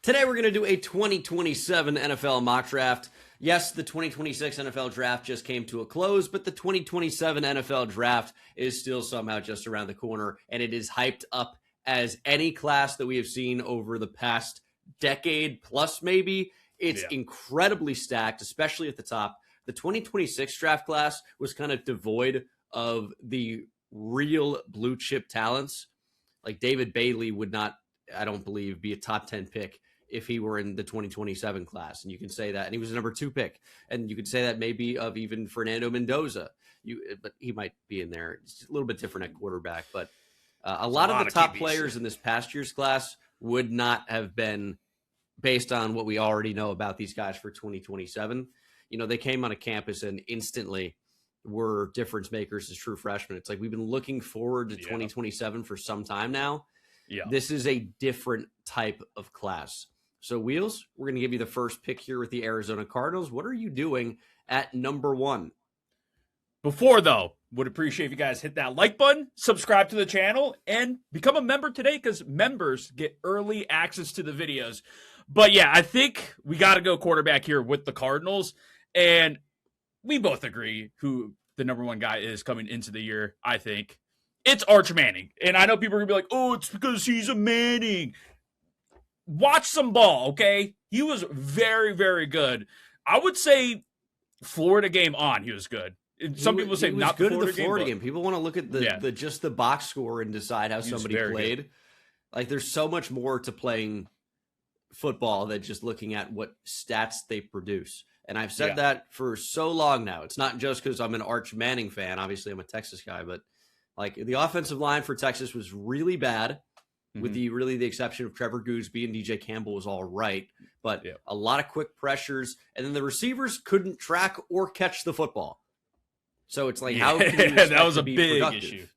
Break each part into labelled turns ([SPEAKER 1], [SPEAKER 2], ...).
[SPEAKER 1] Today we're going to do a 2027 NFL mock draft. Yes, the 2026 NFL draft just came to a close, but the 2027 NFL draft is still somehow just around the corner, and it is hyped up as any class that we have seen over the past decade plus maybe. It's incredibly stacked, especially at the top. The 2026 draft class was kind of devoid of the real blue chip talents. Like David Bailey would not, I don't believe, be a top 10 pick if he were in the 2027 class. And you can say that. And he was a number 2 pick. And you could say that maybe of even Fernando Mendoza. But he might be in there. It's a little bit different at quarterback. But a lot of the top players in this past year's class would not have been based on what we already know about these guys for 2027. You know, they came on a campus and instantly were difference makers as true freshmen. It's like we've been looking forward to 2027 for some time now. Yeah. This is a different type of class. So, Wheels, we're going to give you the first pick here with the Arizona Cardinals. What are you doing at number 1?
[SPEAKER 2] Before, though, would appreciate if you guys hit that like button, subscribe to the channel, and become a member today because members get early access to the videos. But, yeah, I think we got to go quarterback here with the Cardinals. And we both agree who the number 1 guy is coming into the year, I think. It's Arch Manning. And I know people are going to be like, oh, it's because he's a Manning. Watch some ball, okay? He was very, very good. I would say Florida game on, he was good. Some people say not
[SPEAKER 1] good at the Florida game. People want to look at the just the box score and decide how somebody played. Good. Like there's so much more to playing football than just looking at what stats they produce. And I've said that for so long now. It's not just because I'm an Arch Manning fan. Obviously, I'm a Texas guy, but like the offensive line for Texas was really bad. With the exception of Trevor Gooseby and DJ Campbell was all right, but a lot of quick pressures, and then the receivers couldn't track or catch the football. So it's like, how can you expect
[SPEAKER 2] that was a
[SPEAKER 1] big
[SPEAKER 2] productive? Issue.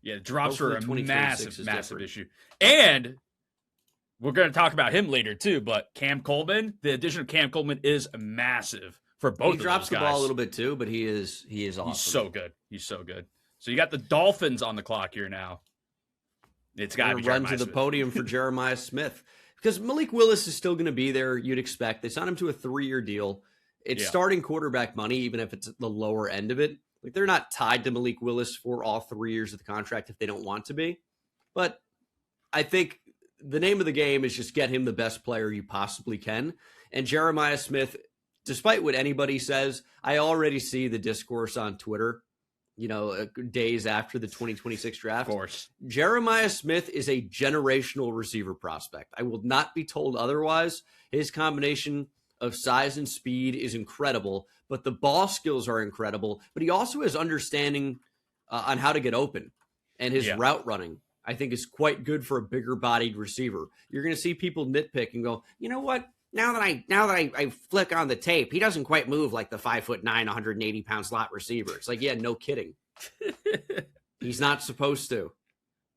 [SPEAKER 2] Yeah, drops were a massive issue. And we're going to talk about him later too, but Cam Coleman, the addition of Cam Coleman is massive for both of those guys. He drops
[SPEAKER 1] the ball a little bit too, but he is awesome.
[SPEAKER 2] He's so good. He's so good. So you got the Dolphins on the clock here now. It's got to be
[SPEAKER 1] run to the podium for Jeremiah Smith because Malik Willis is still going to be there. You'd expect they signed him to a 3-year deal. It's starting quarterback money, even if it's at the lower end of it. Like they're not tied to Malik Willis for all 3 years of the contract if they don't want to be. But I think the name of the game is just get him the best player you possibly can. And Jeremiah Smith, despite what anybody says, I already see the discourse on Twitter. You know, days after the 2026 draft.
[SPEAKER 2] Of course.
[SPEAKER 1] Jeremiah Smith is a generational receiver prospect. I will not be told otherwise. His combination of size and speed is incredible, but the ball skills are incredible. But he also has understanding on how to get open, and his route running, I think, is quite good for a bigger-bodied receiver. You're going to see people nitpick and go, you know what? Now that I flick on the tape, he doesn't quite move like the 5'9", 180-pound slot receiver. It's like, yeah, no kidding. He's not supposed to.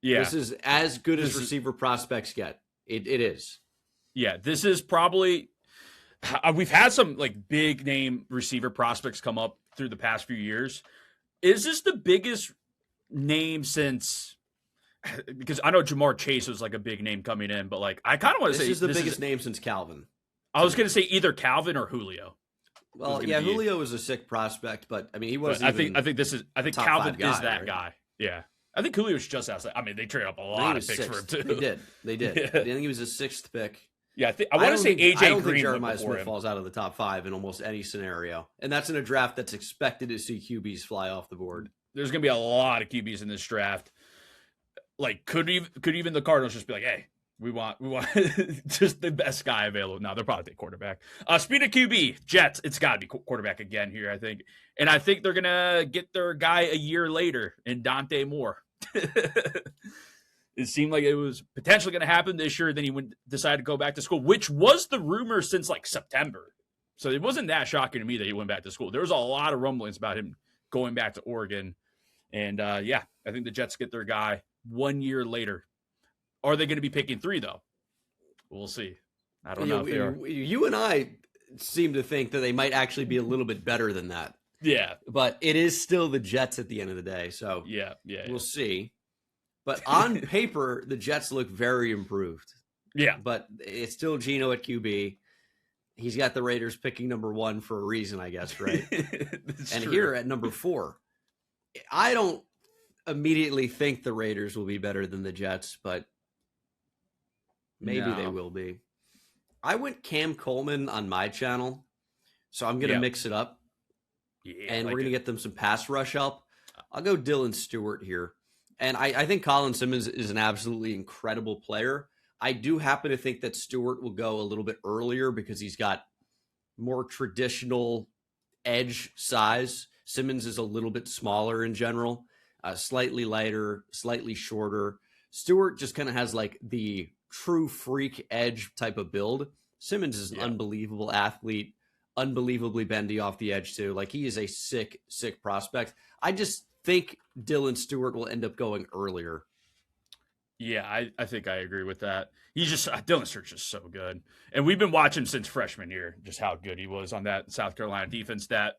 [SPEAKER 1] Yeah, this is as good as receiver prospects get. It is.
[SPEAKER 2] Yeah, this is probably. We've had some like big name receiver prospects come up through the past few years. Is this the biggest name since? Because I know Jamar Chase was like a big name coming in, but like I kind of want to say
[SPEAKER 1] this is the biggest name since Calvin.
[SPEAKER 2] I was going to say either Calvin or Julio.
[SPEAKER 1] Well, yeah, Julio was a sick prospect, but I mean, he wasn't.
[SPEAKER 2] I think Calvin is that guy. Yeah, I think Julio's just outside. I mean, they traded up a lot of picks for him too.
[SPEAKER 1] They did. Yeah. I think he was a 6th pick.
[SPEAKER 2] Yeah, I want to say AJ Green.
[SPEAKER 1] I don't think Jeremiah Smith falls out of the top 5 in almost any scenario, and that's in a draft that's expected to see QBs fly off the board.
[SPEAKER 2] There's going to be a lot of QBs in this draft. Like, could even the Cardinals just be like, hey, we want just the best guy available. No, they'll probably take quarterback. Speed of QB, Jets, it's got to be quarterback again here, I think. And I think they're going to get their guy a year later in Dante Moore. It seemed like it was potentially going to happen this year. Then he decided to go back to school, which was the rumor since like September. So it wasn't that shocking to me that he went back to school. There was a lot of rumblings about him going back to Oregon. And I think the Jets get their guy 1 year later. Are they going to be picking 3, though? We'll see. I don't know if they are.
[SPEAKER 1] You and I seem to think that they might actually be a little bit better than that.
[SPEAKER 2] Yeah.
[SPEAKER 1] But it is still the Jets at the end of the day. So we'll see. But on paper, the Jets look very improved.
[SPEAKER 2] Yeah.
[SPEAKER 1] but it's still Geno at QB. He's got the Raiders picking number 1 for a reason, I guess, right? And
[SPEAKER 2] true.
[SPEAKER 1] here at number 4, I don't immediately think the Raiders will be better than the Jets, but maybe they will be. I went Cam Coleman on my channel, so I'm going to mix it up.
[SPEAKER 2] Yeah,
[SPEAKER 1] and we're going to get them some pass rush help. I'll go Dylan Stewart here. And I think Colin Simmons is an absolutely incredible player. I do happen to think that Stewart will go a little bit earlier because he's got more traditional edge size. Simmons is a little bit smaller in general, slightly lighter, slightly shorter. Stewart just kind of has like the true freak edge type of build. Simmons is an unbelievable athlete, unbelievably bendy off the edge too. Like he is a sick prospect. I just think Dylan Stewart will end up going earlier.
[SPEAKER 2] Yeah, I think I agree with that. He's just Dylan Stewart's just so good, and we've been watching since freshman year just how good he was on that South Carolina defense that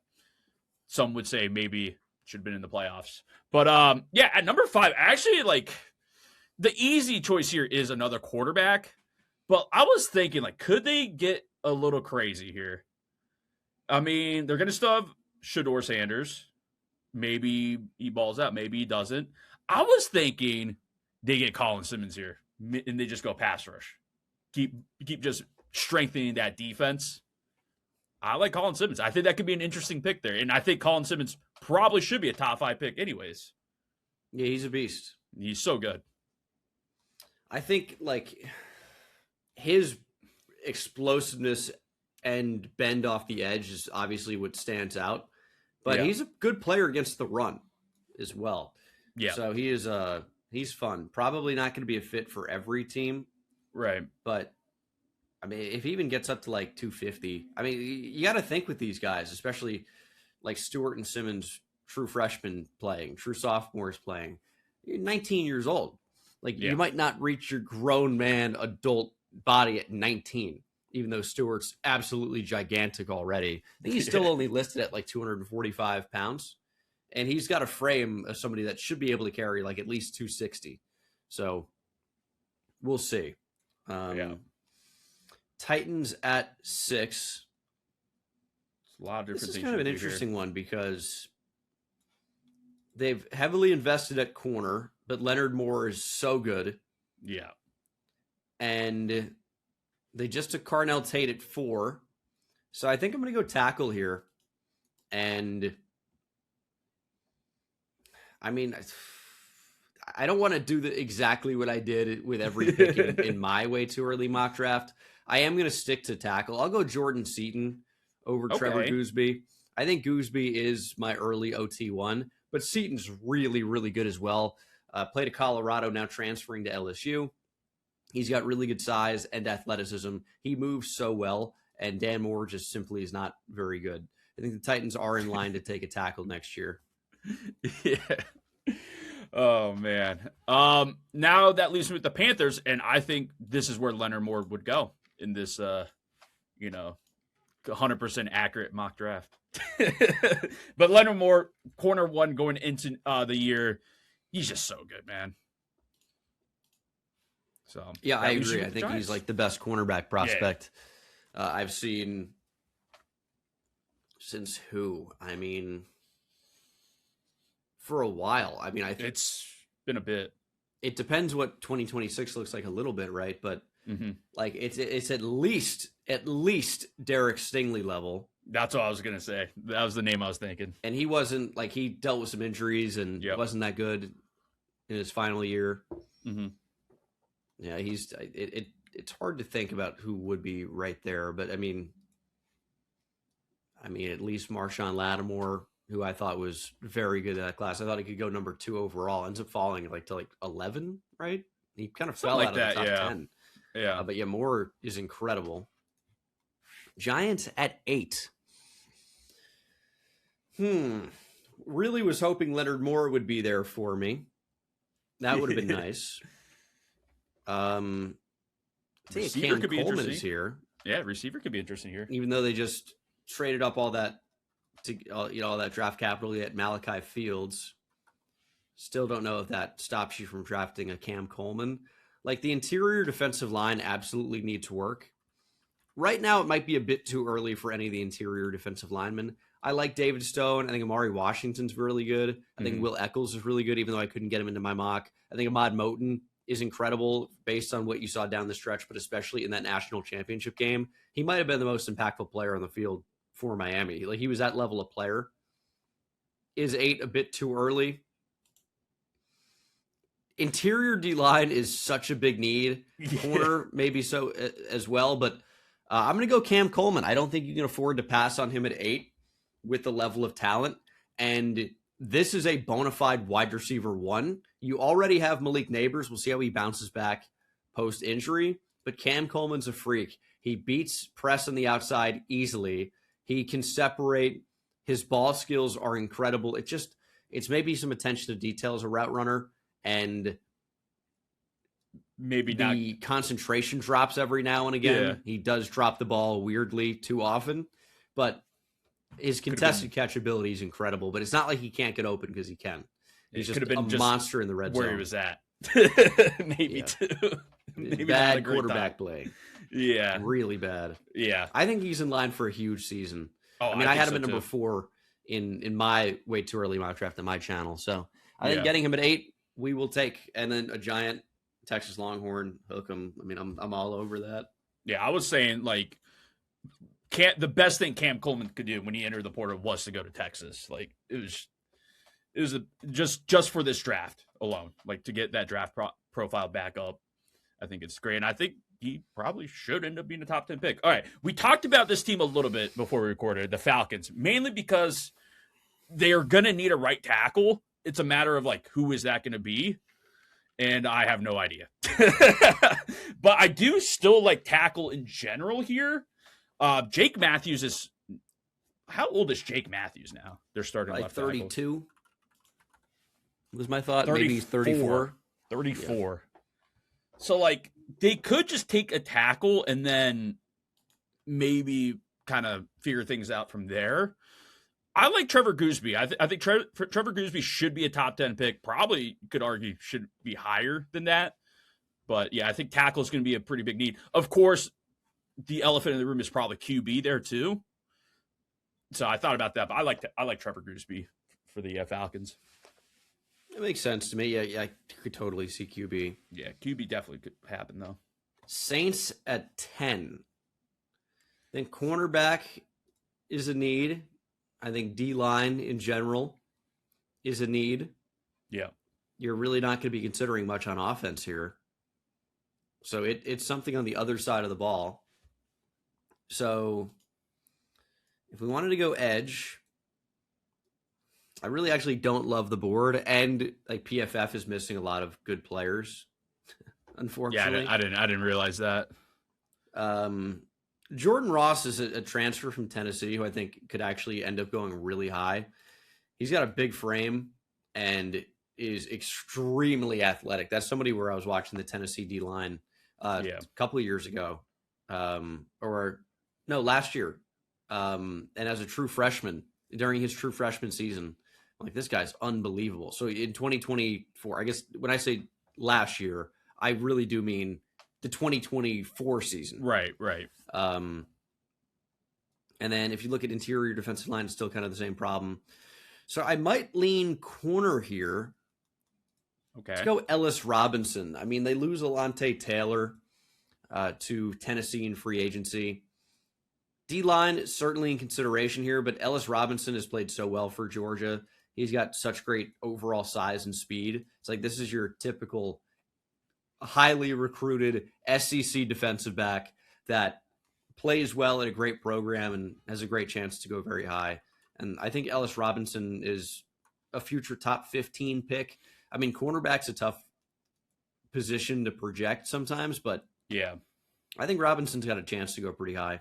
[SPEAKER 2] some would say maybe should have been in the playoffs. But yeah, at number 5, actually, like the easy choice here is another quarterback. But I was thinking, like, could they get a little crazy here? I mean, they're gonna still have Shador Sanders. Maybe he balls out, maybe he doesn't. I was thinking they get Colin Simmons here, and they just go pass rush. Keep just strengthening that defense. I like Colin Simmons. I think that could be an interesting pick there. And I think Colin Simmons probably should be a top 5 pick anyways.
[SPEAKER 1] Yeah, he's a beast.
[SPEAKER 2] He's so good.
[SPEAKER 1] I think, like, his explosiveness and bend off the edge is obviously what stands out. But he's a good player against the run as well.
[SPEAKER 2] Yeah.
[SPEAKER 1] So he is he's fun. Probably not going to be a fit for every team.
[SPEAKER 2] Right.
[SPEAKER 1] But I mean, if he even gets up to like 250, I mean, you got to think with these guys, especially like Stewart and Simmons, true freshmen playing, true sophomores playing. You're 19 years old. Like you might not reach your grown man adult body at 19, even though Stewart's absolutely gigantic already. I think he's still only listed at like 245 pounds. And he's got a frame of somebody that should be able to carry like at least 260. So we'll see. Titans at 6.
[SPEAKER 2] A lot of different
[SPEAKER 1] This is
[SPEAKER 2] things.
[SPEAKER 1] kind of an interesting one because they've heavily invested at corner, but Leonard Moore is so good.
[SPEAKER 2] Yeah.
[SPEAKER 1] And they just took Carnell Tate at 4. So I think I'm going to go tackle here. And I mean, I don't want to do exactly what I did with every pick in my way too early mock draft. I am going to stick to tackle. I'll go Jordan Seaton over Trevor Gooseby. I think Gooseby is my early OT1, but Seaton's really, really good as well. Played at Colorado, now transferring to LSU. He's got really good size and athleticism. He moves so well, and Dan Moore just simply is not very good. I think the Titans are in line to take a tackle next year.
[SPEAKER 2] Yeah. Oh, man. Now that leaves me with the Panthers, and I think this is where Leonard Moore would go in this, 100% accurate mock draft. But Leonard Moore, corner 1 going into the year, he's just so good, man. So
[SPEAKER 1] yeah, I agree. I think he's like the best cornerback prospect I've seen since who? I mean, for a while. I mean,
[SPEAKER 2] it's been a bit.
[SPEAKER 1] It depends what 2026 looks like a little bit, right? But like it's at least Derek Stingley level.
[SPEAKER 2] That's what I was gonna say. That was the name I was thinking.
[SPEAKER 1] And he wasn't like he dealt with some injuries and wasn't that good in his final year. Yeah, it's hard to think about who would be right there, but I mean, at least Marshawn Lattimore, who I thought was very good in that class. I thought he could go number 2 overall. Ends up falling to 11, right? He kind of fell out of the top 10.
[SPEAKER 2] Yeah.
[SPEAKER 1] But Moore is incredible. Giants at 8. Really was hoping Leonard Moore would be there for me. That would have been nice.
[SPEAKER 2] Receiver could be
[SPEAKER 1] Coleman
[SPEAKER 2] interesting.
[SPEAKER 1] is here.
[SPEAKER 2] Yeah, receiver could be interesting here.
[SPEAKER 1] Even though they just traded up all that all that draft capital at Malachi Fields. Still don't know if that stops you from drafting a Cam Coleman. Like the interior defensive line absolutely needs work. Right now, it might be a bit too early for any of the interior defensive linemen. I like David Stone. I think Amari Washington's really good. I think Will Eccles is really good, even though I couldn't get him into my mock. I think Ahmad Moten is incredible based on what you saw down the stretch, but especially in that national championship game. He might have been the most impactful player on the field for Miami. Like, he was that level of player. Is 8 a bit too early? Interior D-line is such a big need. Corner, maybe so as well, but I'm going to go Cam Coleman. I don't think you can afford to pass on him at 8 with the level of talent. And this is a bona fide wide receiver 1. You already have Malik Neighbors. We'll see how he bounces back post-injury. But Cam Coleman's a freak. He beats press on the outside easily. He can separate. His ball skills are incredible. It's maybe some attention to detail as a route runner. And
[SPEAKER 2] maybe
[SPEAKER 1] the concentration drops every now and again. Yeah. He does drop the ball weirdly too often, but his contested catchability is incredible. But it's not like he can't get open, because he can. He's just a monster in the red zone.
[SPEAKER 2] Where he was at. Maybe too. Maybe
[SPEAKER 1] bad quarterback play.
[SPEAKER 2] Yeah.
[SPEAKER 1] Really bad.
[SPEAKER 2] Yeah.
[SPEAKER 1] I think he's in line for a huge season.
[SPEAKER 2] Oh,
[SPEAKER 1] I mean, I had him at number 4 in my way too early mock draft on my channel. So I think getting him at 8, we will take. And then a giant Texas Longhorn, hook him. I mean, I'm all over that.
[SPEAKER 2] Yeah, I was saying, like, the best thing Cam Coleman could do when he entered the portal was to go to Texas. Like, it was just for this draft alone, like, to get that draft profile back up. I think it's great, and I think he probably should end up being a top 10 pick. All right, we talked about this team a little bit before we recorded, the Falcons, mainly because they are going to need a right tackle. It's a matter of, like, who is that going to be? And I have no idea. But I do still like tackle in general here. Jake Matthews is... How old is Jake Matthews now? They're starting
[SPEAKER 1] like
[SPEAKER 2] left
[SPEAKER 1] 32
[SPEAKER 2] tackle.
[SPEAKER 1] Was my thought.
[SPEAKER 2] 34.
[SPEAKER 1] Maybe he's 34.
[SPEAKER 2] 34. Yeah. So, like, they could just take a tackle and then maybe kind of figure things out from there. I like Trevor Gooseby. I think Trevor Gooseby should be a top 10 pick. Probably, could argue, should be higher than that. But, yeah, I think tackle is going to be a pretty big need. Of course, the elephant in the room is probably QB there, too. So I thought about that. But I like Trevor Gooseby for the Falcons.
[SPEAKER 1] It makes sense to me. Yeah, I could totally see QB.
[SPEAKER 2] Yeah, QB definitely could happen, though.
[SPEAKER 1] Saints at 10. Then cornerback is a need. I think D-line in general is a need.
[SPEAKER 2] Yeah.
[SPEAKER 1] You're really not going to be considering much on offense here. So it's something on the other side of the ball. So if we wanted to go edge, I really actually don't love the board. And like PFF is missing a lot of good players, unfortunately.
[SPEAKER 2] Yeah, I didn't realize that.
[SPEAKER 1] Jordan Ross is a transfer from Tennessee who I think could actually end up going really high. He's got a big frame and is extremely athletic. That's somebody where I was watching the Tennessee D-line a couple of years ago. Last year. And as a true freshman, during his true freshman season, I'm like, this guy's unbelievable. So in 2024, I guess when I say last year, I really do mean the 2024 season.
[SPEAKER 2] Right.
[SPEAKER 1] And then if you look at interior defensive line, it's still kind of the same problem. So I might lean corner here.
[SPEAKER 2] Okay.
[SPEAKER 1] Let's go Ellis Robinson. I mean, they lose Alante Taylor to Tennessee in free agency. D-line is certainly in consideration here, but Ellis Robinson has played so well for Georgia. He's got such great overall size and speed. It's like this is your typical highly recruited SEC defensive back that plays well at a great program and has a great chance to go very high. And I think Ellis Robinson is a future top 15 pick. I mean, cornerback's a tough position to project sometimes, but
[SPEAKER 2] yeah,
[SPEAKER 1] I think Robinson's got a chance to go pretty high.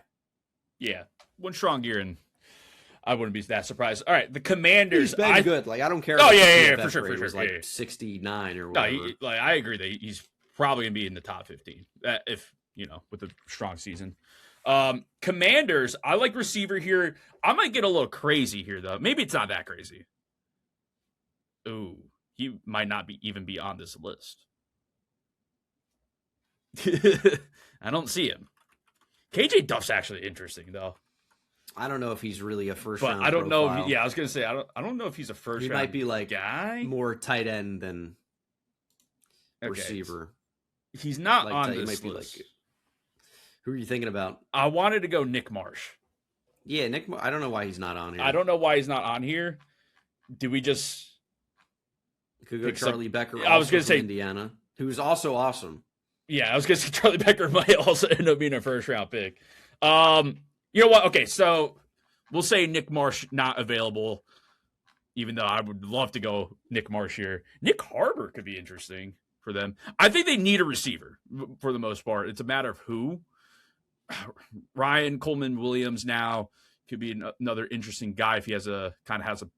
[SPEAKER 2] Yeah, one strong year, and I wouldn't be that surprised. All right, the Commanders.
[SPEAKER 1] He's been good. Like, I don't care.
[SPEAKER 2] Oh, yeah, for sure.
[SPEAKER 1] Like 69 or whatever.
[SPEAKER 2] No, I agree that he's probably going to be in the top 15 if, with a strong season. Commanders, I like receiver here. I might get a little crazy here, though. Maybe it's not that crazy. Ooh, he might not even be on this list. I don't see him. KJ Duff's actually interesting though.
[SPEAKER 1] I don't know if he's really a first
[SPEAKER 2] But
[SPEAKER 1] round.
[SPEAKER 2] I don't know.
[SPEAKER 1] Profile.
[SPEAKER 2] I was gonna say I don't know if he's a first.
[SPEAKER 1] He
[SPEAKER 2] round
[SPEAKER 1] might be like
[SPEAKER 2] guy,
[SPEAKER 1] more tight end than receiver.
[SPEAKER 2] He's not
[SPEAKER 1] like,
[SPEAKER 2] on
[SPEAKER 1] he
[SPEAKER 2] this
[SPEAKER 1] might
[SPEAKER 2] list.
[SPEAKER 1] Be like, who are you thinking about?
[SPEAKER 2] I wanted to go Nick Marsh.
[SPEAKER 1] Yeah, Nick. I don't know why he's not on here.
[SPEAKER 2] I don't know why he's not on here. Do we just
[SPEAKER 1] could go Charlie Becker?
[SPEAKER 2] I was gonna say
[SPEAKER 1] Indiana, who's also awesome.
[SPEAKER 2] Yeah, I was gonna say Charlie Becker might also end up being a first round pick. You know what? Okay, so we'll say Nick Marsh not available, even though I would love to go Nick Marsh here. Nick Harbor could be interesting for them. I think they need a receiver for the most part. It's a matter of who. Ryan Coleman Williams now could be another interesting guy if he has a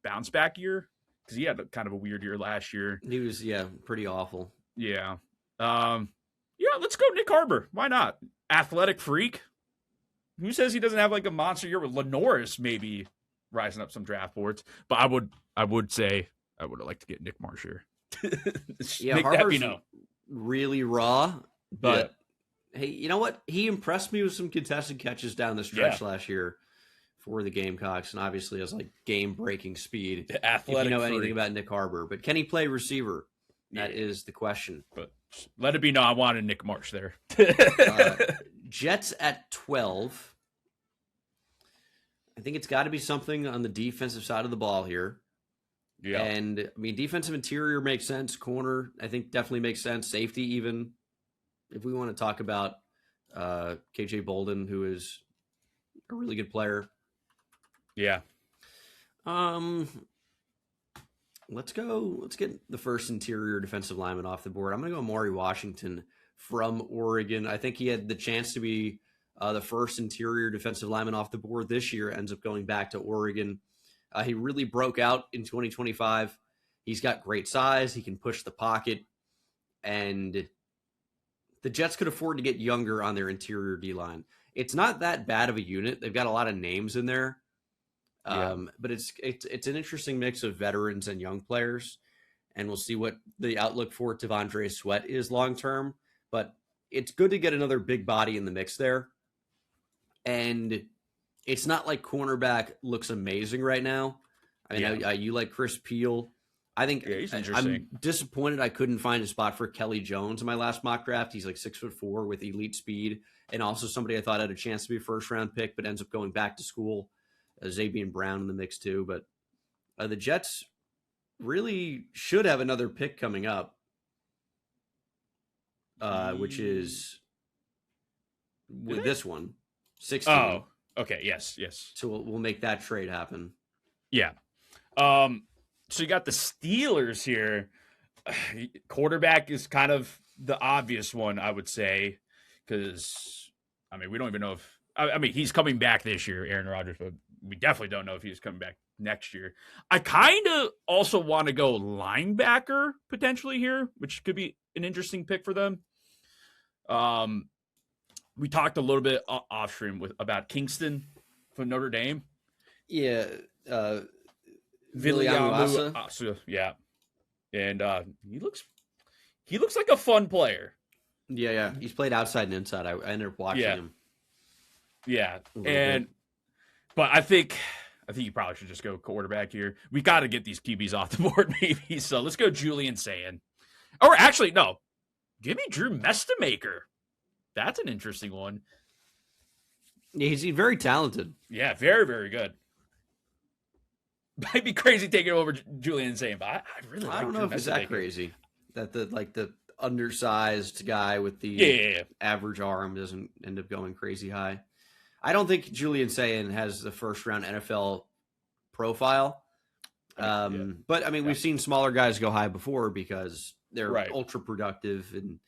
[SPEAKER 2] bounce back year, because he had kind of a weird year last year.
[SPEAKER 1] He was pretty awful.
[SPEAKER 2] Yeah. Let's go Nick Harbor. Why not? Athletic freak. Who says he doesn't have like a monster year with Lenoris maybe rising up some draft boards? But I would say I would have liked to get Nick Marsh here.
[SPEAKER 1] Harbor's really raw, but hey, you know what? He impressed me with some contested catches down the stretch last year for the Gamecocks, and obviously has like game-breaking speed.
[SPEAKER 2] The athletic
[SPEAKER 1] if you know
[SPEAKER 2] freak.
[SPEAKER 1] anything about Nick Harbor, but can he play receiver? That is the question.
[SPEAKER 2] But let it be known, I wanted Nick Marsh there.
[SPEAKER 1] Jets at 12. I think it's got to be something on the defensive side of the ball here.
[SPEAKER 2] Yeah.
[SPEAKER 1] And I mean, defensive interior makes sense. Corner, I think, definitely makes sense. Safety, even. If we want to talk about KJ Bolden, who is a really good player.
[SPEAKER 2] Yeah.
[SPEAKER 1] Let's get the first interior defensive lineman off the board. I'm going to go Amari Washington from Oregon. I think he had the chance to be the first interior defensive lineman off the board this year, ends up going back to Oregon. He really broke out in 2025. He's got great size. He can push the pocket. And the Jets could afford to get younger on their interior D-line. It's not that bad of a unit. They've got a lot of names in there. But it's an interesting mix of veterans and young players. And we'll see what the outlook for Devondre Sweat is long-term. But it's good to get another big body in the mix there. And it's not like cornerback looks amazing right now. I mean, you like Chris Peel. I think
[SPEAKER 2] he's interesting.
[SPEAKER 1] I'm disappointed I couldn't find a spot for Kelly Jones in my last mock draft. He's like 6'4" with elite speed, and also somebody I thought had a chance to be a first-round pick, but ends up going back to school. Xavier Brown in the mix too. But the Jets really should have another pick coming up, which is with this one, 16.
[SPEAKER 2] Oh, okay. Yes.
[SPEAKER 1] So we'll make that trade happen.
[SPEAKER 2] Yeah. So you got the Steelers here. Quarterback is kind of the obvious one, I would say, because, I mean, we don't even know if – I mean, he's coming back this year, Aaron Rodgers, but we definitely don't know if he's coming back next year. I kind of also want to go linebacker potentially here, which could be an interesting pick for them. We talked a little bit off stream about Kingston from Notre Dame.
[SPEAKER 1] Yeah,
[SPEAKER 2] Viliamu, yeah, and he looks like a fun player.
[SPEAKER 1] Yeah, he's played outside and inside. I ended up watching him.
[SPEAKER 2] Yeah, but I think you probably should just go quarterback here. We got to get these QBs off the board, maybe. So let's go Julian Sayin. Or actually, no, give me Drew Mestamaker. That's an interesting one.
[SPEAKER 1] Yeah, he's very talented.
[SPEAKER 2] Yeah, very, very good. Might be crazy taking over Julian Sayin, but I really like
[SPEAKER 1] don't know if it's that crazy. That the undersized guy with the average arm doesn't end up going crazy high. I don't think Julian Sayin has the first round NFL profile. But I mean, we've seen smaller guys go high before because they're ultra productive and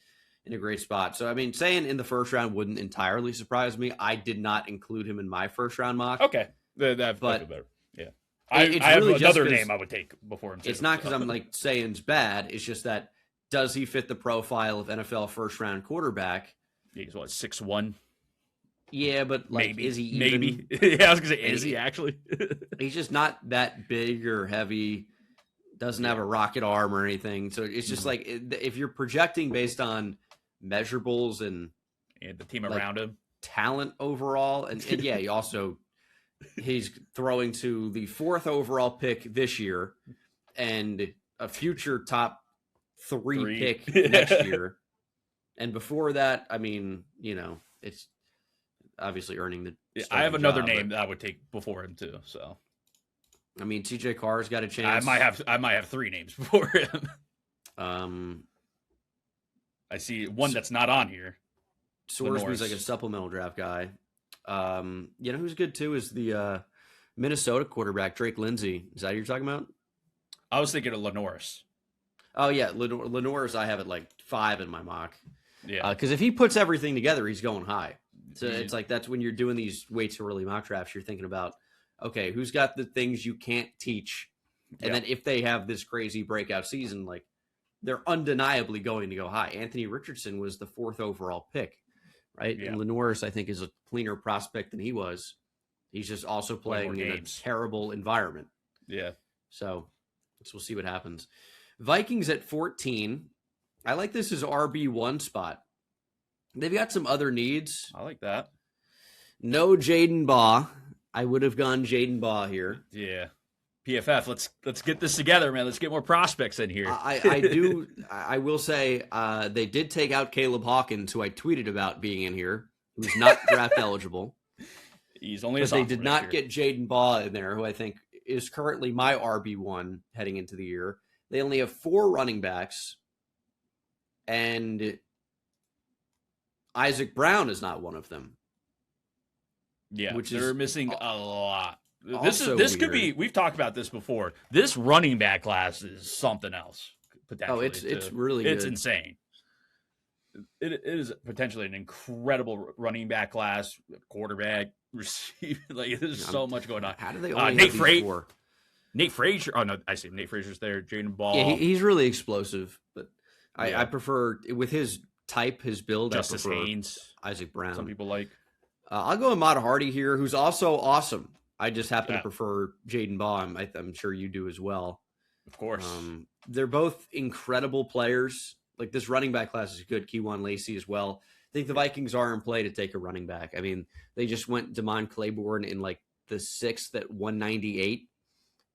[SPEAKER 1] in a great spot. So I mean, Sayin in the first round wouldn't entirely surprise me. I did not include him in my first round mock.
[SPEAKER 2] Okay, that's better. Yeah, I
[SPEAKER 1] really
[SPEAKER 2] have another name I would take before him.
[SPEAKER 1] It's not because I'm like Sayin's bad. It's just that does he fit the profile of NFL first round quarterback?
[SPEAKER 2] He's what, 6'1"?
[SPEAKER 1] Yeah, but like,
[SPEAKER 2] maybe.
[SPEAKER 1] Is he even?
[SPEAKER 2] Maybe. Yeah, I was gonna say, is he actually?
[SPEAKER 1] He's just not that big or heavy. Doesn't have a rocket arm or anything. So it's just like if you're projecting based on measurables and
[SPEAKER 2] the team around him,
[SPEAKER 1] talent overall, and yeah, he's throwing to the 4th overall pick this year and a future top 3 pick next year. And before that, I mean, it's obviously earning the.
[SPEAKER 2] I have another name that I would take before him too. So,
[SPEAKER 1] I mean, TJ Carr's got a chance.
[SPEAKER 2] I might have 3 names before him. I see one that's not on here.
[SPEAKER 1] Sorsby's like a supplemental draft guy. You know who's good too is the Minnesota quarterback Drake Lindsay. Is that who you're talking about?
[SPEAKER 2] I was thinking of Lenoris.
[SPEAKER 1] Oh yeah, Lenoris. I have it like 5 in my mock.
[SPEAKER 2] Yeah,
[SPEAKER 1] because if he puts everything together, he's going high. So it's like that's when you're doing these way too early mock drafts. You're thinking about, okay, who's got the things you can't teach, and then if they have this crazy breakout season, like they're undeniably going to go high. Anthony Richardson was the 4th overall pick, right? Yeah. And Lenoris, I think, is a cleaner prospect than he was. He's just also playing in a terrible environment.
[SPEAKER 2] Yeah.
[SPEAKER 1] So we'll see what happens. Vikings at 14. I like this as RB1 spot. They've got some other needs.
[SPEAKER 2] I like that.
[SPEAKER 1] No Jaden Baugh. I would have gone Jaden Baugh here.
[SPEAKER 2] Yeah. PFF, let's get this together, man. Let's get more prospects in here.
[SPEAKER 1] I will say they did take out Caleb Hawkins, who I tweeted about being in here, who's not draft eligible.
[SPEAKER 2] He's only
[SPEAKER 1] but they did not get Jaden Baugh in there, who I think is currently my RB1 heading into the year. They only have 4 running backs, and Isaac Brown is not one of them.
[SPEAKER 2] Yeah, they're missing a lot. This could be. We've talked about this before. This running back class is something else. Potentially,
[SPEAKER 1] it's really good.
[SPEAKER 2] It's insane. It is potentially an incredible running back class, quarterback, receiver. Like there's so much going on.
[SPEAKER 1] How do they only have these 4?
[SPEAKER 2] Nate Frazier. Oh no, I see Nate Frazier's there. Jaden Ball.
[SPEAKER 1] Yeah, he's really explosive, but I prefer with his type, his build.
[SPEAKER 2] Justice
[SPEAKER 1] I prefer
[SPEAKER 2] Haynes,
[SPEAKER 1] Isaac Brown.
[SPEAKER 2] Some people like.
[SPEAKER 1] I'll go Ahmad Hardy here, who's also awesome. I just happen to prefer Jaden Baugh. I'm sure you do as well.
[SPEAKER 2] Of course.
[SPEAKER 1] They're both incredible players. Like this running back class is good. Keywan Lacey as well. I think the Vikings are in play to take a running back. I mean, they just went Damon Claiborne in like the 6th at 198.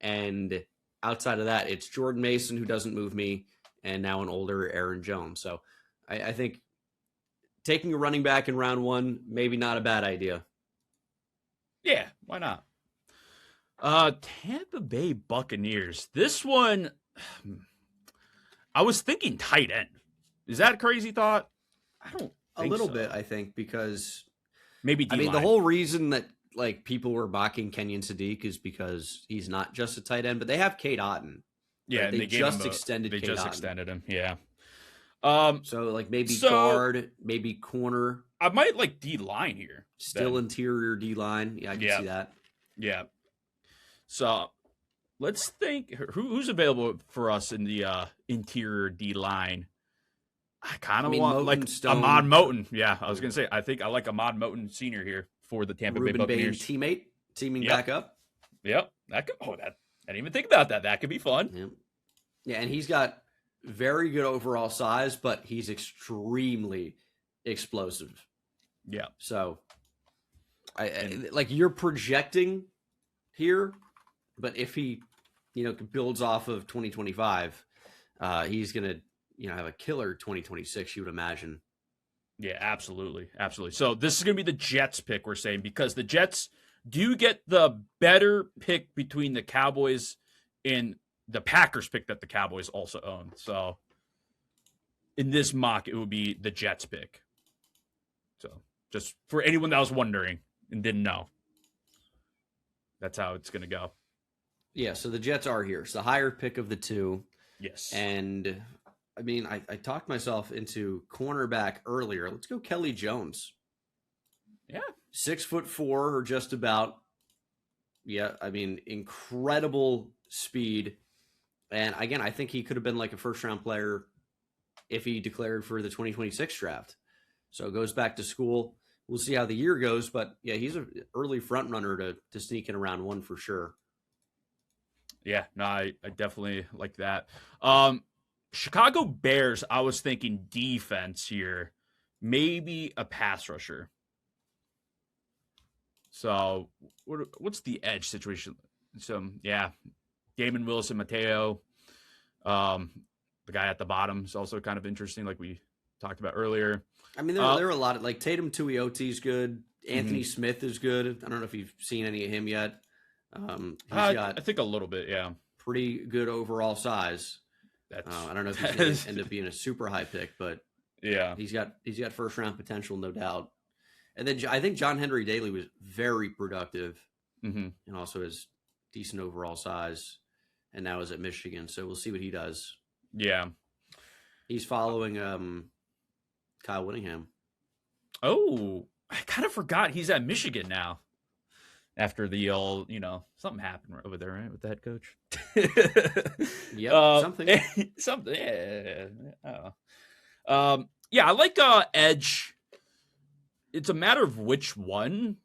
[SPEAKER 1] And outside of that, it's Jordan Mason, who doesn't move me, and now an older Aaron Jones. So I think taking a running back in round 1, maybe not a bad idea.
[SPEAKER 2] Yeah, why not? Tampa Bay Buccaneers. This one, I was thinking tight end. Is that a crazy thought? I don't think
[SPEAKER 1] a little bit, I think, because
[SPEAKER 2] maybe D-line.
[SPEAKER 1] I mean, the whole reason that like people were mocking Kenyon Sadiq is because he's not just a tight end, but they have Cade Otton.
[SPEAKER 2] Yeah,
[SPEAKER 1] right? They just extended
[SPEAKER 2] him. Yeah.
[SPEAKER 1] So like maybe guard, maybe corner.
[SPEAKER 2] I might like D-line here.
[SPEAKER 1] Still interior D-line. Yeah, I can see that.
[SPEAKER 2] Yeah. So let's think who's available for us in the interior D-line. I kind of want like Ahmad Moten. Yeah, I was going to say, I think I like Ahmad Moten Sr. here for the Tampa Bay Buccaneers.
[SPEAKER 1] Teaming back up.
[SPEAKER 2] Yep. I didn't even think about that. That could be fun.
[SPEAKER 1] Yeah, and he's got very good overall size, but he's extremely explosive.
[SPEAKER 2] Yeah.
[SPEAKER 1] So, like you're projecting here, but if he, builds off of 2025, he's gonna, have a killer 2026. You would imagine.
[SPEAKER 2] Yeah, absolutely, absolutely. So this is gonna be the Jets pick. We're saying because the Jets do get the better pick between the Cowboys and the Packers pick that the Cowboys also own. So in this mock, it would be the Jets pick. So just for anyone that was wondering and didn't know, that's how it's going to go.
[SPEAKER 1] Yeah, so the Jets are here. It's the higher pick of the 2.
[SPEAKER 2] Yes.
[SPEAKER 1] And, I mean, I talked myself into cornerback earlier. Let's go Kelly Jones.
[SPEAKER 2] Yeah.
[SPEAKER 1] 6'4" or just about. Yeah, I mean, incredible speed. And, again, I think he could have been like a first-round player if he declared for the 2026 draft. So it goes back to school. We'll see how the year goes, but yeah, he's an early front runner to sneak in around 1 for sure.
[SPEAKER 2] Yeah, no, I definitely like that. Chicago Bears, I was thinking defense here. maybe a pass rusher. So what's the edge situation? So yeah, Damon Wilson, Mateo. The guy at the bottom is also kind of interesting, like we talked about earlier.
[SPEAKER 1] I mean, there are a lot of like Tatum Tuioti is good. Anthony
[SPEAKER 2] Mhm.
[SPEAKER 1] Smith is good. I don't know if you've seen any of him yet. He's
[SPEAKER 2] I
[SPEAKER 1] got
[SPEAKER 2] think a little bit, yeah.
[SPEAKER 1] pretty good overall size.
[SPEAKER 2] That's
[SPEAKER 1] I don't know if he's going to end up being a super high pick, but
[SPEAKER 2] yeah.
[SPEAKER 1] he's got first round potential, no doubt. And then I think John Henry Daly was very productive
[SPEAKER 2] Mhm.
[SPEAKER 1] and also has decent overall size, and now is at Michigan. So we'll see what he does.
[SPEAKER 2] Yeah.
[SPEAKER 1] He's following Kyle Whittingham.
[SPEAKER 2] Oh, I kind of forgot he's at Michigan now. After the something happened over there, right, with the head coach.
[SPEAKER 1] Yep, something.
[SPEAKER 2] Something. Yeah, I don't know. Yeah, I like edge. It's a matter of which one.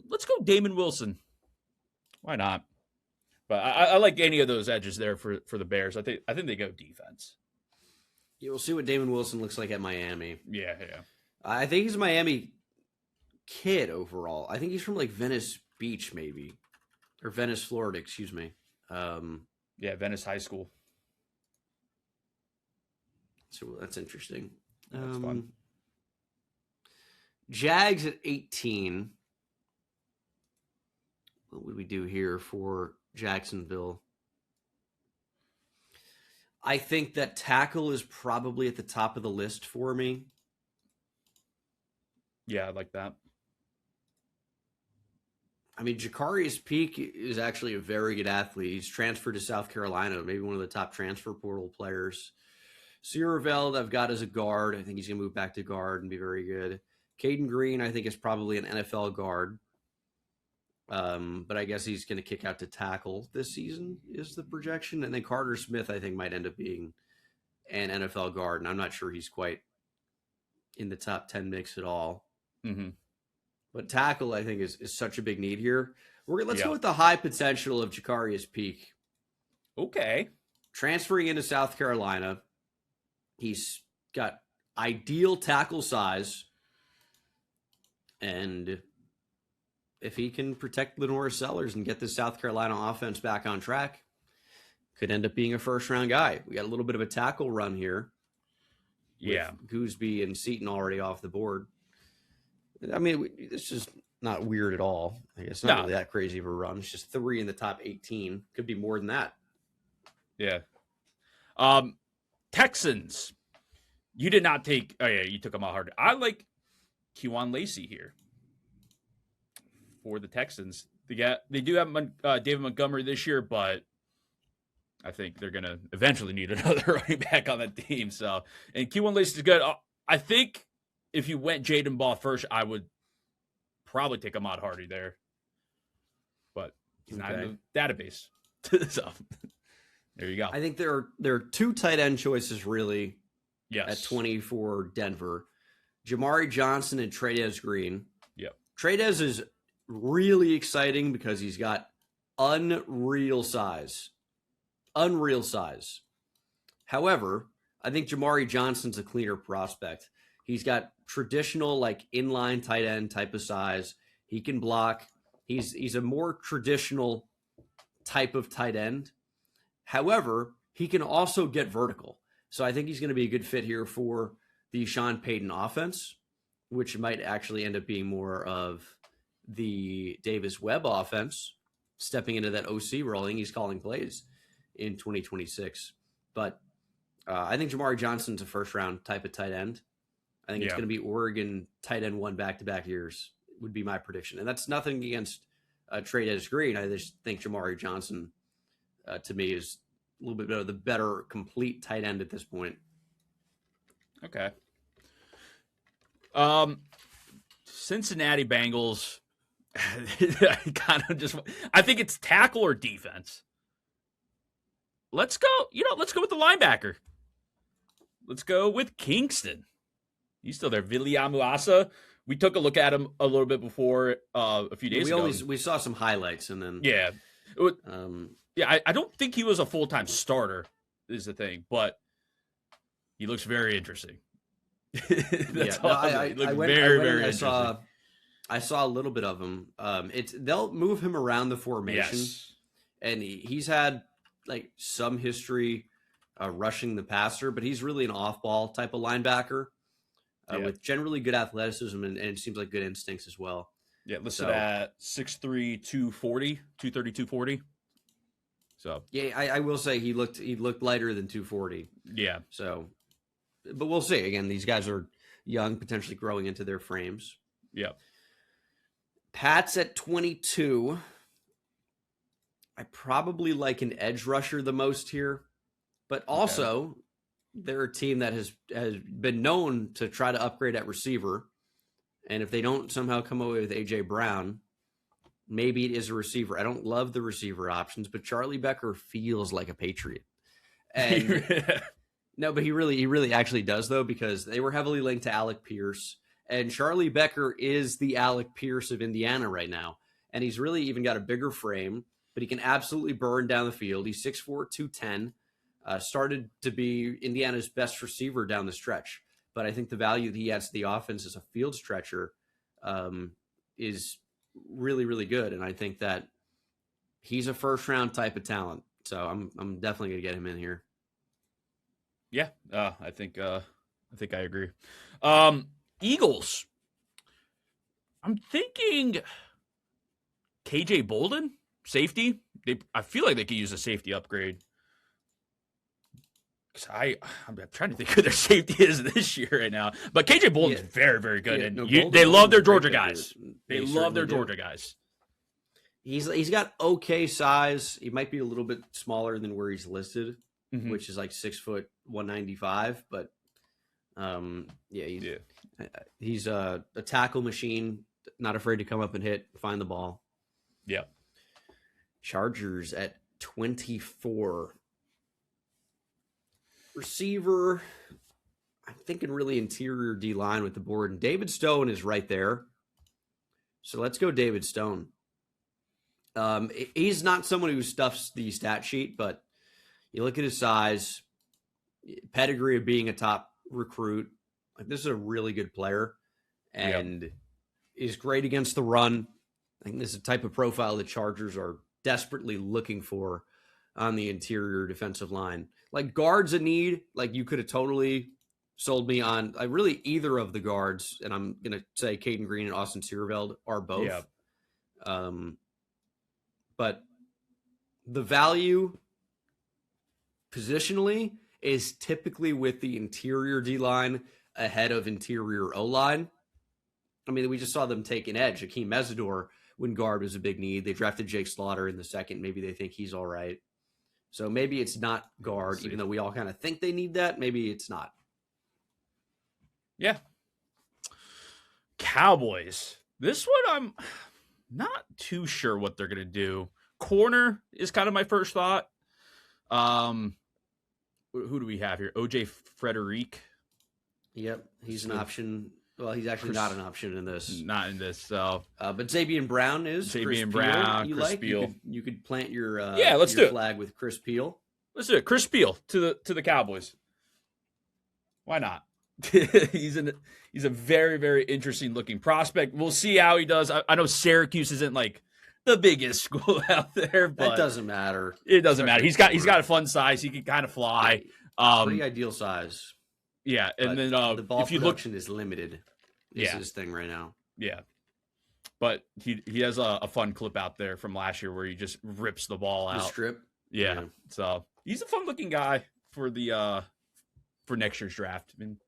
[SPEAKER 2] Let's go Damon Wilson. Why not? But I like any of those edges there for the Bears. I think they go defense.
[SPEAKER 1] You'll see what Damon Wilson looks like at Miami.
[SPEAKER 2] Yeah.
[SPEAKER 1] I think he's a Miami kid overall. I think he's from like Venice Beach, maybe, or Venice, Florida. Excuse me.
[SPEAKER 2] Yeah, Venice High School.
[SPEAKER 1] So that's interesting.
[SPEAKER 2] That's fun.
[SPEAKER 1] Jags at 18. What would we do here for Jacksonville? I think that tackle is probably at the top of the list for me.
[SPEAKER 2] Yeah, I like that.
[SPEAKER 1] I mean, Jakarius Peak is actually a very good athlete. He's transferred to South Carolina, maybe one of the top transfer portal players. Searveld, I've got as a guard. I think he's going to move back to guard and be very good. Caden Green, I think, is probably an NFL guard. But I guess he's going to kick out to tackle this season is the projection. And then Carter Smith, I think, might end up being an NFL guard. And I'm not sure he's quite in the top 10 mix at all.
[SPEAKER 2] Mm-hmm.
[SPEAKER 1] But tackle, I think, is such a big need here. Let's go with the high potential of Jakarius Peak.
[SPEAKER 2] Okay.
[SPEAKER 1] Transferring into South Carolina. He's got ideal tackle size. And if he can protect Lenore Sellers and get the South Carolina offense back on track, could end up being a first-round guy. We got a little bit of a tackle run here.
[SPEAKER 2] Yeah.
[SPEAKER 1] Gooseby and Seaton already off the board. I mean, it's just not weird at all. I guess not really that crazy of a run. It's just 3 in the top 18. Could be more than that.
[SPEAKER 2] Yeah. Texans. You did not take. Oh yeah, you took them all hard. I like Kewan Lacey here for the Texans. They do have David Montgomery this year, but I think they're gonna eventually need another running back on that team. So, and Kewan Lacey is good. I think if you went Jaden Ball first, I would probably take Ahmad Hardy there, but he's not in the database. So there you go.
[SPEAKER 1] I think there are 2 tight end choices really.
[SPEAKER 2] Yes.
[SPEAKER 1] At 20 for Denver. Jamari Johnson and Trey'Dez Green.
[SPEAKER 2] Yep.
[SPEAKER 1] Trey'Dez is really exciting because he's got unreal size. Unreal size. However, I think Jamari Johnson's a cleaner prospect. He's got traditional, like, inline tight end type of size. He can block. He's a more traditional type of tight end. However, he can also get vertical. So I think he's going to be a good fit here for the Sean Payton offense, which might actually end up being more of the Davis Webb offense, stepping into that OC role. I think he's calling plays in 2026. But I think Jamari Johnson's a first-round type of tight end. I think it's going to be Oregon tight end 1 back-to-back years would be my prediction. And that's nothing against Trey'Dez Green. I just think Jamari Johnson, to me, is a little bit of the better complete tight end at this point.
[SPEAKER 2] Okay. Cincinnati Bengals. I think it's tackle or defense. Let's go with the linebacker. Let's go with Kingston. He's still there. Viliamuasa. We took a look at him a little bit before a few days ago.
[SPEAKER 1] We saw some highlights and then
[SPEAKER 2] I don't think he was a full-time starter is the thing, but he looks very interesting. That's
[SPEAKER 1] Yeah,
[SPEAKER 2] all.
[SPEAKER 1] no,
[SPEAKER 2] It looked
[SPEAKER 1] I went,
[SPEAKER 2] very,
[SPEAKER 1] I went
[SPEAKER 2] very
[SPEAKER 1] and
[SPEAKER 2] interesting.
[SPEAKER 1] I saw a little bit of him. They'll move him around the formation,
[SPEAKER 2] Yes.
[SPEAKER 1] and he's had like some history rushing the passer, but he's really an off-ball type of linebacker
[SPEAKER 2] Yeah.
[SPEAKER 1] with generally good athleticism and it seems like good instincts as well.
[SPEAKER 2] Yeah. Listed
[SPEAKER 1] So
[SPEAKER 2] at 6'3", 240, 230, 240. So
[SPEAKER 1] yeah, I will say he looked lighter than 240.
[SPEAKER 2] yeah.
[SPEAKER 1] So, but we'll see. Again, these guys are young, potentially growing into their frames.
[SPEAKER 2] Yeah.
[SPEAKER 1] Pat's at 22. I probably like an edge rusher the most here, but also they're a team that has been known to try to upgrade at receiver. And if they don't somehow come away with AJ Brown, maybe it is a receiver. I don't love the receiver options, but Charlie Becker feels like a Patriot. And no, but he really actually does though, because they were heavily linked to Alec Pierce, and Charlie Becker is the Alec Pierce of Indiana right now. And he's really even got a bigger frame, but he can absolutely burn down the field. He's 6'4", 210. Started to be Indiana's best receiver down the stretch. But I think the value that he adds to the offense as a field stretcher is really, really good. And I think that he's a first round type of talent. So I'm definitely going to get him in here.
[SPEAKER 2] Yeah, I think I agree. Eagles. I'm thinking KJ Bolden, safety. I feel like they could use a safety upgrade. I'm trying to think who their safety is this year right now. But KJ Bolden's very, very good.
[SPEAKER 1] Yeah,
[SPEAKER 2] and
[SPEAKER 1] no,
[SPEAKER 2] they love their Georgia
[SPEAKER 1] pick
[SPEAKER 2] guys.
[SPEAKER 1] here.
[SPEAKER 2] They love their Georgia guys.
[SPEAKER 1] He's got okay size. He might be a little bit smaller than where he's listed, which is like 6 foot 195. But he's a tackle machine. Not afraid to come up and hit, find the ball.
[SPEAKER 2] Yeah.
[SPEAKER 1] Chargers at 24. Receiver, I'm thinking really interior D line with the board, and David Stone is right there. So let's go David Stone. He's not someone who stuffs the stat sheet, but you look at his size, pedigree of being a top recruit. Like, this is a really good player and is great against the run. I think this is a type of profile the Chargers are desperately looking for on the interior defensive line. Like, guards a need. Like, you could have totally sold me on really either of the guards, and I'm going to say Caden Green and Austin Searveld are both.
[SPEAKER 2] Yeah.
[SPEAKER 1] But the value positionally is typically with the interior D-line ahead of interior O-line. I mean, we just saw them take an edge. Akeem Mesidor, when guard was a big need. They drafted Jake Slaughter in the second. Maybe they think he's all right. So maybe it's not guard, even though we all kind of think they need that. Maybe it's not.
[SPEAKER 2] Yeah. Cowboys. This one, I'm not too sure what they're going to do. Corner is kind of my first thought. Who do we have here? OJ Frederic.
[SPEAKER 1] Yep, he's an option. Well, he's actually not an option in this.
[SPEAKER 2] Not in this. So,
[SPEAKER 1] but Xavier Brown is.
[SPEAKER 2] Xavier Brown, Chris
[SPEAKER 1] Peel. You could plant your
[SPEAKER 2] let's do it.
[SPEAKER 1] Flag with Chris Peel.
[SPEAKER 2] Let's do it. Chris Peel to the Cowboys. Why not? He's a very, very interesting looking prospect. We'll see how he does. I know Syracuse isn't like the biggest school out there, but
[SPEAKER 1] that doesn't matter.
[SPEAKER 2] It doesn't matter. He's got a fun size. He can kind of fly.
[SPEAKER 1] Pretty ideal size.
[SPEAKER 2] Yeah, and then
[SPEAKER 1] the ball
[SPEAKER 2] if you
[SPEAKER 1] production is limited. This is
[SPEAKER 2] Yeah.
[SPEAKER 1] his thing right now.
[SPEAKER 2] Yeah, but he has a fun clip out there from last year where he just rips the ball out.
[SPEAKER 1] The strip.
[SPEAKER 2] Yeah, so he's a fun looking guy for the for next year's draft. I mean,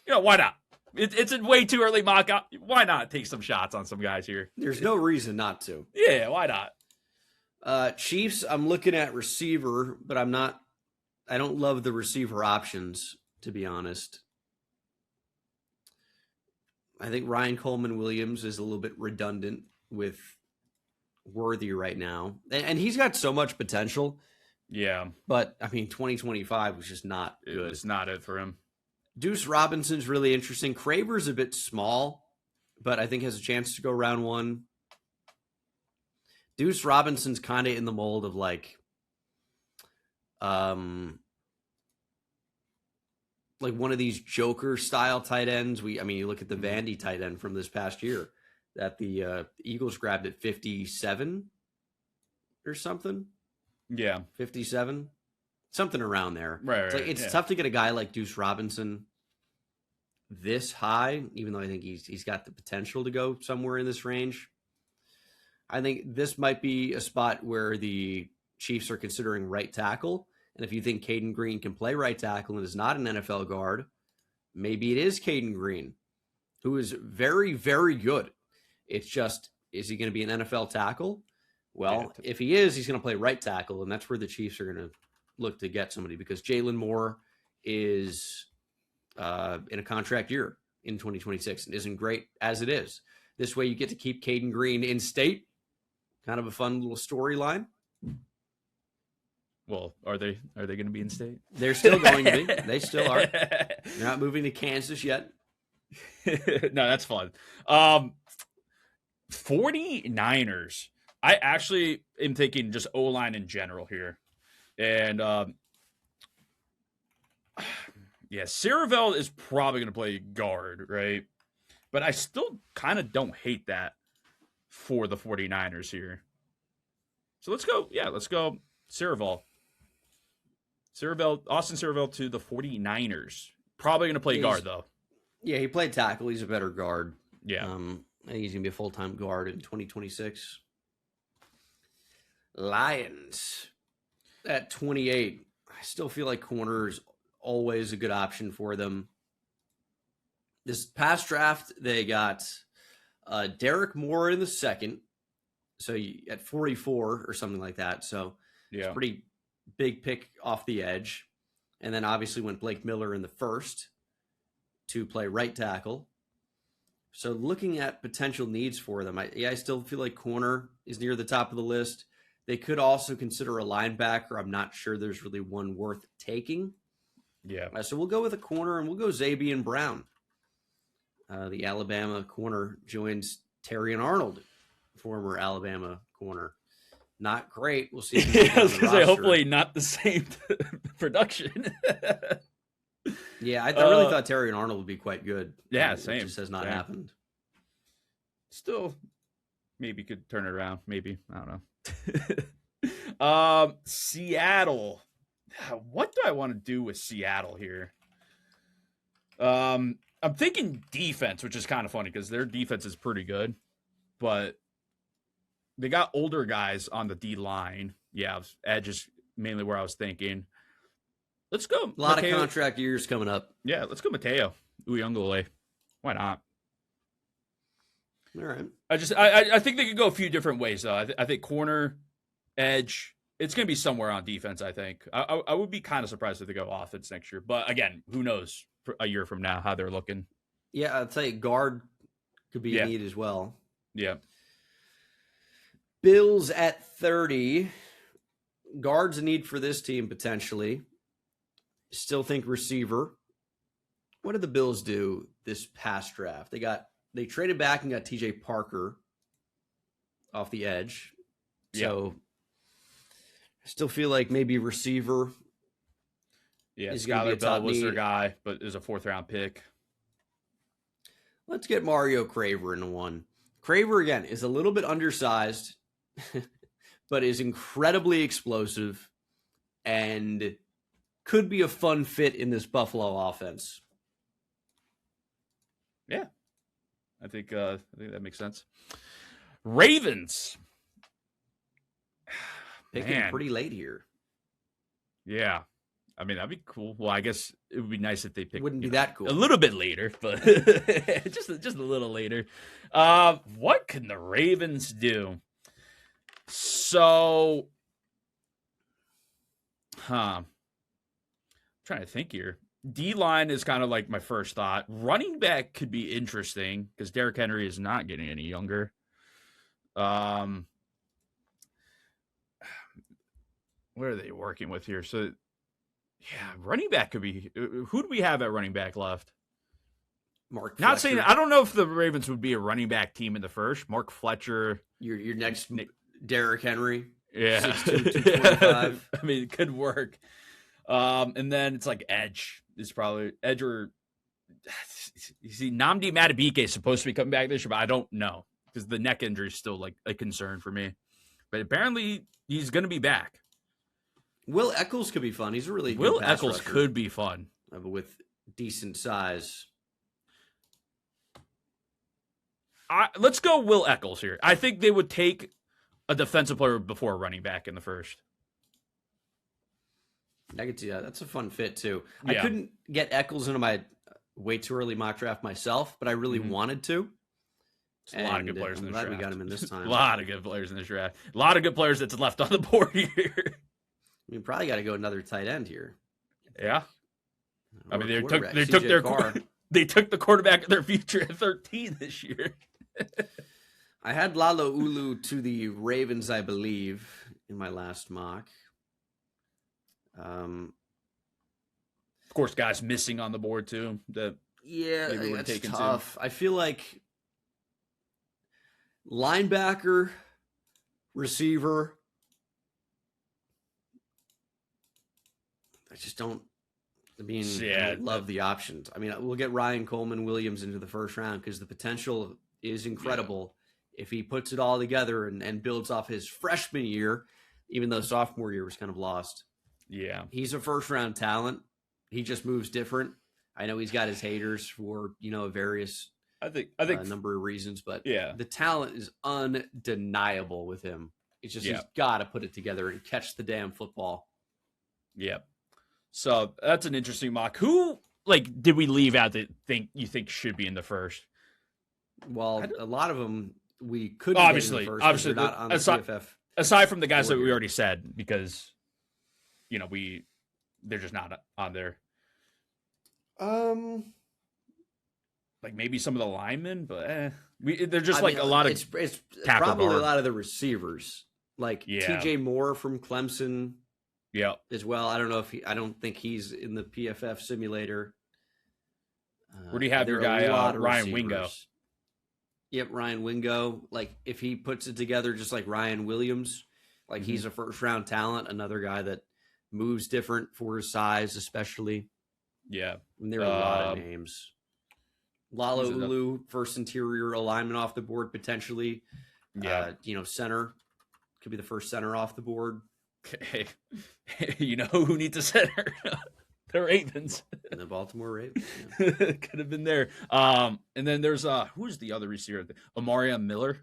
[SPEAKER 2] why not? It's a way too early mock up. Why not take some shots on some guys here?
[SPEAKER 1] There's no reason not to.
[SPEAKER 2] Yeah, why not?
[SPEAKER 1] Chiefs, I'm looking at receiver, but I don't love the receiver options, to be honest. I think Ryan Coleman-Williams is a little bit redundant with Worthy right now. And he's got so much potential.
[SPEAKER 2] Yeah.
[SPEAKER 1] But, I mean, 2025 was just not good.
[SPEAKER 2] It's not it for him.
[SPEAKER 1] Deuce Robinson's really interesting. Craver's a bit small, but I think has a chance to go round one. Deuce Robinson's kind of in the mold of like like one of these Joker style tight ends. You look at the Vandy tight end from this past year that the Eagles grabbed at 57 or something.
[SPEAKER 2] Yeah.
[SPEAKER 1] 57, something around there.
[SPEAKER 2] Right.
[SPEAKER 1] It's tough to get a guy like Deuce Robinson this high, even though I think he's got the potential to go somewhere in this range. I think this might be a spot where the Chiefs are considering right tackle. And if you think Caden Green can play right tackle and is not an NFL guard, maybe it is Caden Green, who is very, very good. It's just, is he going to be an NFL tackle? Well, if he is, he's going to play right tackle, and that's where the Chiefs are going to look to get somebody, because Jalen Moore is in a contract year in 2026 and isn't great as it is. This way you get to keep Caden Green in state. Kind of a fun little storyline.
[SPEAKER 2] Well, are they going to be in state?
[SPEAKER 1] They're still going to be. They still are. They're not moving to Kansas yet.
[SPEAKER 2] No, that's fun. 49ers. I actually am thinking just O-line in general here. And Saravel is probably going to play guard, right? But I still kind of don't hate that for the 49ers here. So let's go. Yeah, let's go Saravel. Austin Saravel to the 49ers. Probably going to play guard, though.
[SPEAKER 1] Yeah, he played tackle. He's a better guard.
[SPEAKER 2] Yeah.
[SPEAKER 1] I think he's going to be a full-time guard in 2026. Lions at 28. I still feel like corner is always a good option for them. This past draft, they got Derek Moore in the second. So at 44 or something like that. So it's a pretty big pick off the edge. And then obviously went Blake Miller in the first to play right tackle. So looking at potential needs for them, I still feel like corner is near the top of the list. They could also consider a linebacker. I'm not sure there's really one worth taking.
[SPEAKER 2] Yeah.
[SPEAKER 1] So we'll go with a corner, and we'll go Zabian Brown. The Alabama corner joins Terrion Arnold, former Alabama corner. Not great. We'll see.
[SPEAKER 2] I was going to say, hopefully not the same production.
[SPEAKER 1] Yeah, I really thought Terrion Arnold would be quite good.
[SPEAKER 2] Yeah, same.
[SPEAKER 1] It just has not happened.
[SPEAKER 2] Still, maybe could turn it around. Maybe. I don't know. Seattle. What do I want to do with Seattle here? I'm thinking defense, which is kind of funny because their defense is pretty good, but they got older guys on the D line. Yeah, edge is mainly where I was thinking. Let's go.
[SPEAKER 1] A lot of contract years coming up.
[SPEAKER 2] Yeah, let's go Mateo Uyunglele. Why not?
[SPEAKER 1] All right.
[SPEAKER 2] I think they could go a few different ways, though. I think corner, edge, it's going to be somewhere on defense, I think. I would be kind of surprised if they go offense next year. But, again, who knows a year from now how they're looking.
[SPEAKER 1] Yeah, I'd say guard could be a need as well.
[SPEAKER 2] Yeah.
[SPEAKER 1] Bills at 30. Guard's a need for this team, potentially. Still think receiver. What did the Bills do this past draft? They traded back and got TJ Parker off the edge. So I still feel like maybe receiver.
[SPEAKER 2] Yeah, Skylar Bell was their guy, but is a 4th-round pick.
[SPEAKER 1] Let's get Mario Craver into one. Craver, again, is a little bit undersized, but is incredibly explosive and could be a fun fit in this Buffalo offense.
[SPEAKER 2] Yeah. I think that makes sense. Ravens.
[SPEAKER 1] Picking pretty late here.
[SPEAKER 2] Yeah. I mean, that'd be cool. Well, I guess it would be nice if they picked.
[SPEAKER 1] Wouldn't be that cool.
[SPEAKER 2] A little bit later, but just a little later. What can the Ravens do? So, I'm trying to think here. D-line is kind of like my first thought. Running back could be interesting because Derrick Henry is not getting any younger. What are they working with here? So, yeah, running back could be. Who do we have at running back left?
[SPEAKER 1] Mark
[SPEAKER 2] Not
[SPEAKER 1] Fletcher.
[SPEAKER 2] saying I don't know if the Ravens would be a running back team in the first. Mark Fletcher.
[SPEAKER 1] Your next Derrick Henry.
[SPEAKER 2] Yeah.
[SPEAKER 1] 6'2", 225.
[SPEAKER 2] I mean, it could work. And then it's like edge. is probably edge or you see Nnamdi Madubuike is supposed to be coming back this year, but I don't know because the neck injury is still like a concern for me. But apparently he's going to be back.
[SPEAKER 1] Will Eccles could be fun. He's a really good
[SPEAKER 2] Will
[SPEAKER 1] pass
[SPEAKER 2] Eccles
[SPEAKER 1] rusher,
[SPEAKER 2] could be fun
[SPEAKER 1] with decent size.
[SPEAKER 2] Let's go Will Eccles here. I think they would take a defensive player before a running back in the first.
[SPEAKER 1] I could see that. That's a fun fit too.
[SPEAKER 2] Yeah.
[SPEAKER 1] I couldn't get Eccles into my way too early mock draft myself, but I really wanted to.
[SPEAKER 2] There's a lot of good players in this draft.
[SPEAKER 1] We got him in this time.
[SPEAKER 2] A lot of good players in this draft. A lot of good players that's left on the board here.
[SPEAKER 1] We probably got to go another tight end here.
[SPEAKER 2] Yeah. I mean, they took the quarterback of their future at 13 this year.
[SPEAKER 1] I had Lalo Ulu to the Ravens, I believe, in my last mock.
[SPEAKER 2] Of course, guys missing on the board too.
[SPEAKER 1] That's tough. Too. I feel like linebacker, receiver. I just don't. I love the options. I mean, we'll get Ryan Coleman Williams into the first round because the potential is incredible if he puts it all together and builds off his freshman year, even though sophomore year was kind of lost.
[SPEAKER 2] Yeah.
[SPEAKER 1] He's a first round talent. He just moves different. I know he's got his haters for, various
[SPEAKER 2] I think
[SPEAKER 1] number of reasons, but
[SPEAKER 2] yeah,
[SPEAKER 1] the talent is undeniable with him. It's just he's got to put it together and catch the damn football.
[SPEAKER 2] Yeah. So that's an interesting mock. Who did we leave out that you think should be in the first?
[SPEAKER 1] Well, a lot of them we could
[SPEAKER 2] obviously
[SPEAKER 1] they're not on the PFF.
[SPEAKER 2] Aside from the guys that we already said, because they're just not on there. Maybe some of the linemen, but they're just a lot of.
[SPEAKER 1] It's probably a lot of the receivers, TJ Moore from Clemson.
[SPEAKER 2] Yeah,
[SPEAKER 1] as well. I don't think he's in the PFF simulator.
[SPEAKER 2] Where do you have your guy, Ryan Wingo?
[SPEAKER 1] Yep, Ryan Wingo. If he puts it together just like Ryan Williams, he's a first round talent, another guy that moves different for his size, especially.
[SPEAKER 2] Yeah.
[SPEAKER 1] And there are a lot of names. Lalo Ulu, first interior alignment off the board, potentially.
[SPEAKER 2] Yeah.
[SPEAKER 1] Center. Could be the first center off the board.
[SPEAKER 2] Hey, who needs a center? The Ravens.
[SPEAKER 1] The Baltimore Ravens.
[SPEAKER 2] Yeah. Could have been there. And then there's who's the other receiver? Amarion Miller.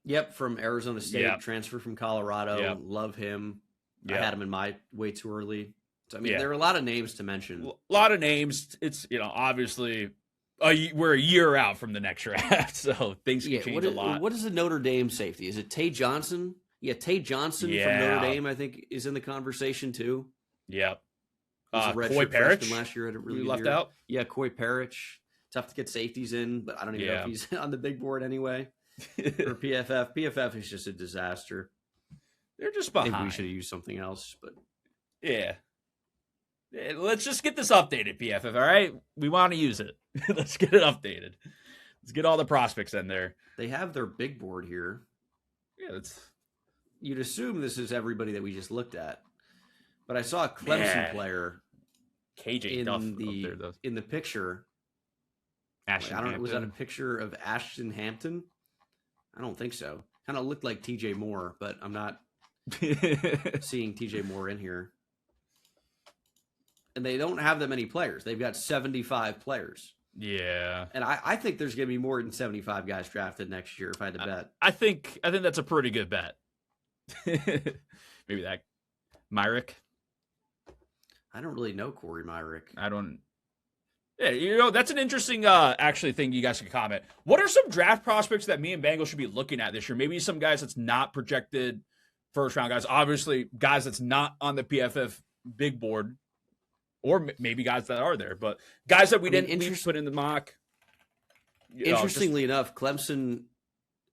[SPEAKER 1] Yep, from Arizona State, transfer from Colorado.
[SPEAKER 2] Yep.
[SPEAKER 1] Love him.
[SPEAKER 2] Yep.
[SPEAKER 1] I had him in my way too early. So, there are a lot of names to mention.
[SPEAKER 2] A lot of names. It's obviously we're a year out from the next draft, so things can change a lot.
[SPEAKER 1] What is the Notre Dame safety? Is it Tay Johnson? Yeah, Tay Johnson from Notre Dame, I think, is in the conversation too.
[SPEAKER 2] Yep.
[SPEAKER 1] Coy
[SPEAKER 2] Parrish
[SPEAKER 1] last year had a really
[SPEAKER 2] good
[SPEAKER 1] left
[SPEAKER 2] year. Out.
[SPEAKER 1] Yeah, Coy Parrish. Tough to get safeties in, but I don't even know if he's on the big board anyway. For PFF, PFF is just a disaster.
[SPEAKER 2] They're just behind.
[SPEAKER 1] I think we should have used something else, but
[SPEAKER 2] yeah. Let's just get this updated, PFF. All right, we want to use it. Let's get it updated. Let's get all the prospects in there.
[SPEAKER 1] They have their big board here.
[SPEAKER 2] Yeah,
[SPEAKER 1] you'd assume this is everybody that we just looked at, but I saw a Clemson player,
[SPEAKER 2] KJ Duff,
[SPEAKER 1] in the picture.
[SPEAKER 2] Ashton
[SPEAKER 1] I don't know.
[SPEAKER 2] Hampton.
[SPEAKER 1] Was that a picture of Ashton Hampton? I don't think so. Kind of looked like TJ Moore, but I'm not seeing TJ Moore in here. And they don't have that many players. They've got 75 players.
[SPEAKER 2] Yeah.
[SPEAKER 1] And I think there's going to be more than 75 guys drafted next year if I had to bet.
[SPEAKER 2] I think that's a pretty good bet. Maybe that. Myrick?
[SPEAKER 1] I don't really know Corey Myrick.
[SPEAKER 2] I don't. Yeah, that's an interesting actually thing you guys can comment. What are some draft prospects that me and Bengal should be looking at this year? Maybe some guys that's not projected first round guys. Obviously, guys that's not on the PFF big board. Or maybe guys that are there, but guys that we didn't put in the mock.
[SPEAKER 1] Interestingly enough, Clemson,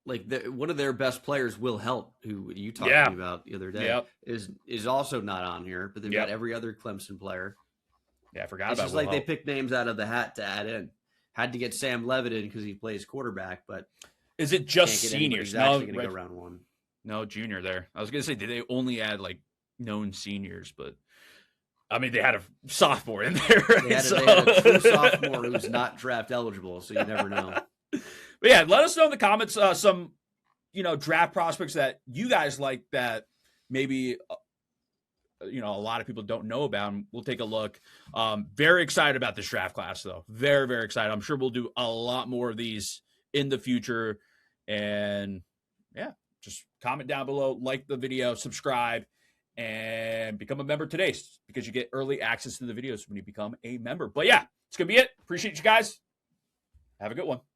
[SPEAKER 1] one of their best players, Will Helt, who you talked to me about the other day, is also not on here. But they've got every other Clemson player.
[SPEAKER 2] Yeah, I forgot
[SPEAKER 1] it's
[SPEAKER 2] about.
[SPEAKER 1] It's just they picked names out of the hat to add in. Had to get Sam Levitt in because he plays quarterback, but
[SPEAKER 2] is it just seniors?
[SPEAKER 1] No, actually going to go round one.
[SPEAKER 2] No, junior there. I was going to say, did they only add known seniors? But I mean, they had a sophomore in there. Right?
[SPEAKER 1] They had a true sophomore who's not draft eligible, so you never know.
[SPEAKER 2] But yeah, let us know in the comments some, draft prospects that you guys like that maybe, a lot of people don't know about. And we'll take a look. Very excited about this draft class, though. Very, very excited. I'm sure we'll do a lot more of these in the future. And yeah, just comment down below, like the video, subscribe, and become a member today because you get early access to the videos when you become a member. But yeah, it's going to be it. Appreciate you guys. Have a good one.